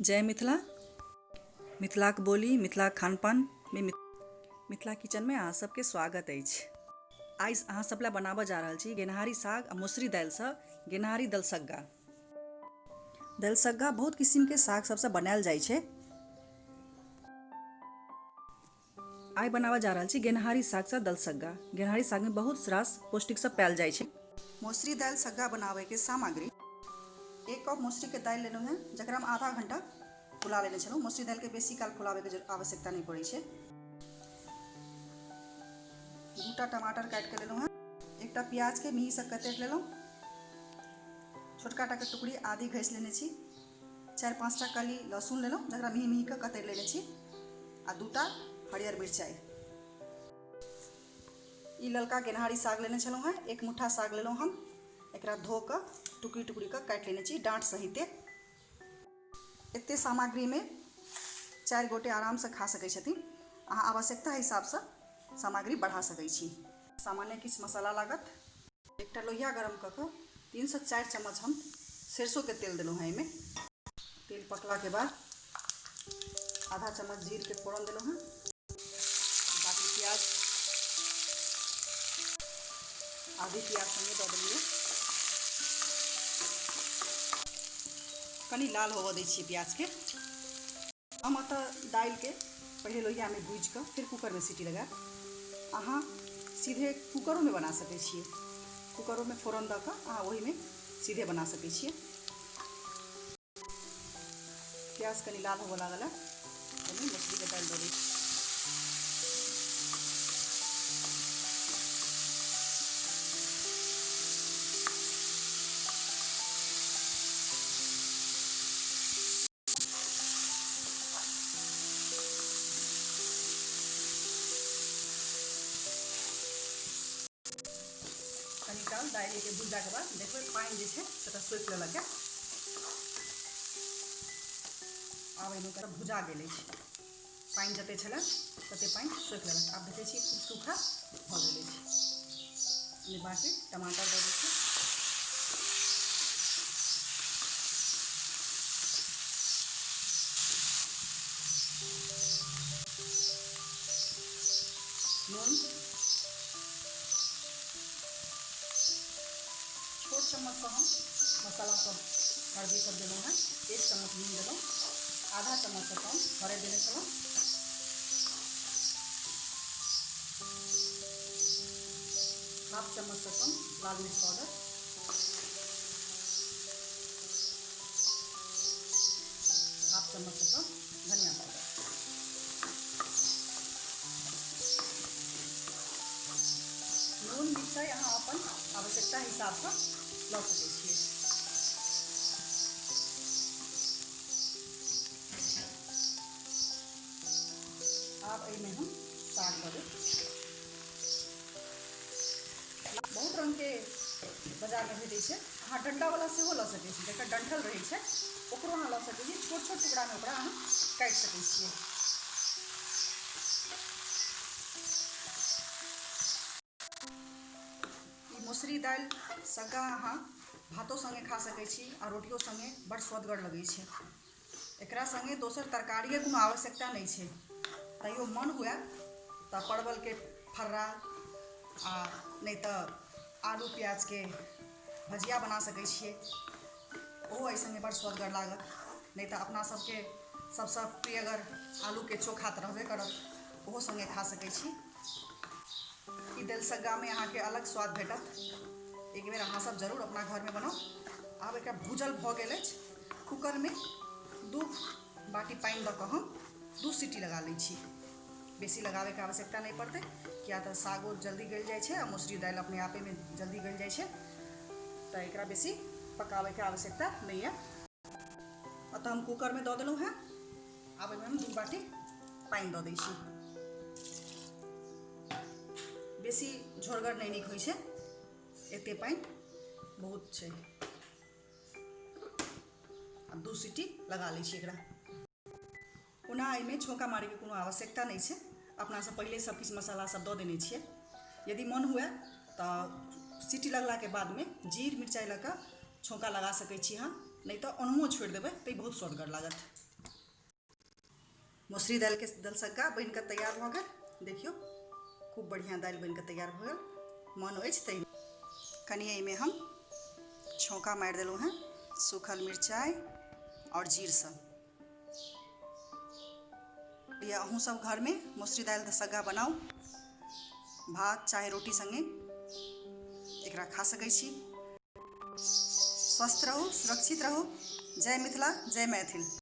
जय मिथिला। मिथिलाक बोली, मिथिलाक खानपान में मिथिला किचन में अहाँ सबके स्वागत अछि। आइ अहाँ सब ला बनाबऽ जा रहल छी गेनहारी साग आ मसुरी दालि सँ गेनहारी दलसग्गा। दलसग्गा बहुत किस्म के साग सबसँ बनायल जाइ छै। आइ बनाबऽ जा रहल छी गेनहारी साग सँ दलसग्गा। गेनहारी साग में बहुत रास पौष्टिक सब पायल जाइ छै। मसुरी दालि सग्गा बनाबे के सामग्री: 1 कप मसुरी के दालि लेलहुँ हैं, जकरा हम आधा घंटा फुला लेने छलहुँ। मसुरी दालि के बेसी काल फुलाबे के आवश्यकता नहीं पड़ै छै। 2टा टमाटर काटि के लेलहुँ हैं। 1टा प्याज के मिही से कतरि लेलहुँ। छोटका टा के टुकड़ी आदि घसि लेने छी। 4-5टा कली लहसुन लेलहुँ, जकरा मिही मिही के कतरि लेने छी। आ 2टा हरियर मिरचाई। ई ललका गेनहारी साग लेने छलहुँ हैं। 1 मुट्ठा साग लेलहुँ हम। एकरा धो कऽ टुकड़ी टुकड़ी कऽ काटि लेने छी, डाँट सहिते। एते सामग्री में 4 गोटे आराम से खा सकै छथिन। अहाँ आवश्यकता हिसाब से सामग्री बढ़ा सकै छी। सामान्य किछु मसाला लागत। 1टा लोहिया गरम कऽ कऽ 3 से 4 चम्मच हम सरसों के तेल देलहुँ हैं। एहिमे तेल पकला के बाद आधा चम्मच जीर के फोड़न देलहुँ हैं। बाकी प्याज, आधी प्याज संगे दऽ देलियै। कनी लाल होबऽ दै छियै प्याज के। हम अतऽ दालि के पहले लोहिया में भूजि कऽ फिर कुकर में सीटी लगाएब। अहाँ सीधे कुकरो में बना सकै छियै। कुकरो में फोरन दऽ कऽ अहाँ ओही में सीधे बना सकै छियै। प्याज कनी लाल होबऽ लागल है, ओहिमे मसुरी के दालि दऽ दै छी। कनी काल दालि के भुजला के बाद देखबै पानि जे छै से सोखि लेलक है। आब एहिमे ओकरा भुजा गेल अछि। पानि जते छलै तते पानि सोखि लेलक। आब देखै छी खूब सूखा भऽ गेल अछि। एहिमे बाकी टमाटर दऽ दै छी। नून, छोट चम्मच से हम मसाला सब हल्दी सब देलहुँ हैं। 1 चम्मच नून देलहुँ। आधा चम्मच से कम हरदि देने छलहुँ। हाफ चम्मच से कम लाल मिर्च पाउडर। हाफ चम्मच से कम धनिया पाउडर। नून मिरचाई अहाँ अपन आवश्यकता हिसाब से लऽ सकै छियै। आब एहिमे हम साग दऽ देब। बहुत रंग के बाजार में भेटै छै। अहाँ डंडावला सेहो लऽ सकै छी, जकर डंठल रहै छै ओकरो अहाँ लऽ सकै छी। छोट छोट टुकड़ा में ओकरा अहाँ काटि सकै छियै। ई मसुरी दालि सग्गा अहाँ भातो संगे खा सकै छी आ रोटियो संगे बड़ स्वदगर लगै छै। एकरा संगे दोसर तरकारिये कोनो आवश्यकता नहीं छै। तैयो मन हुए तऽ परवल के फर्रा आ नहीं तऽ आलू प्याज के भजिया बना सकै छियै। ओहो एहि संगे बड़ स्वदगर लागत। नहीं तऽ अपना सबके सबसँ प्रिय अगर आलू के चोखा तऽ रहबे करत, ओहो संगे खा सकै छी। ई दलसग्गा में अहाँ के अलग स्वाद भेटत। एक बेर अहाँ सब जरूर अपना घर में बनाउ। आब एकरा भूजल भऽ गेल अछि। कुकर में 2 बाटी पानि दऽ कऽ हम 2 सीटी लगा लै छी। बेसी लगाबे के आवश्यकता नहीं पड़तै, किया तऽ सागो जल्दी गल जाइ छै आ मसुरी दालि अपने आपे में जल्दी गल जाइ छै। तऽ एकरा बेसी पकाबे के आवश्यकता नहीं है। अतः हम कुकर में दऽ देलहुँ हैं। आब एहिमे हम 2 बाटी पानि दऽ दै छी। बेसी झोरगर नहीं नीक होइ छै, एते पानि बहुत छै। अब 2 सीटी लगा लै छी एकरा। ओना एहिमे छौंका मारे के कोनो आवश्यकता नहीं छै। अपना सब पहले सब किछु मसाला सब दऽ देने छियै। यदि मन हुए तऽ सीटी लगला के बाद में जीर मिरचाई लऽ कऽ छौंका लगा सकै छी अहाँ, नहीं तऽ ओनहुओ छोड़ि देबै तऽ बहुत स्वदगर लागत। मसूरी दाल के दलसग्गा बन कर तैयार भ गेल। देखियो खूब बढ़िया दाल बन कर तैयार भ गेल। मन अछि तै कनि एहिमे हम छौंका मारि देलहुँ हैं सूखल मिरचाइ और जीर सँ। या अहूँ सब घर में मसूरी दाल दलसग्गा बनाउ, भात चाहे रोटी संगे एकरा खा सकै छी। स्वस्थ रहू, सुरक्षित रहू। जय मिथिला, जय मैथिल।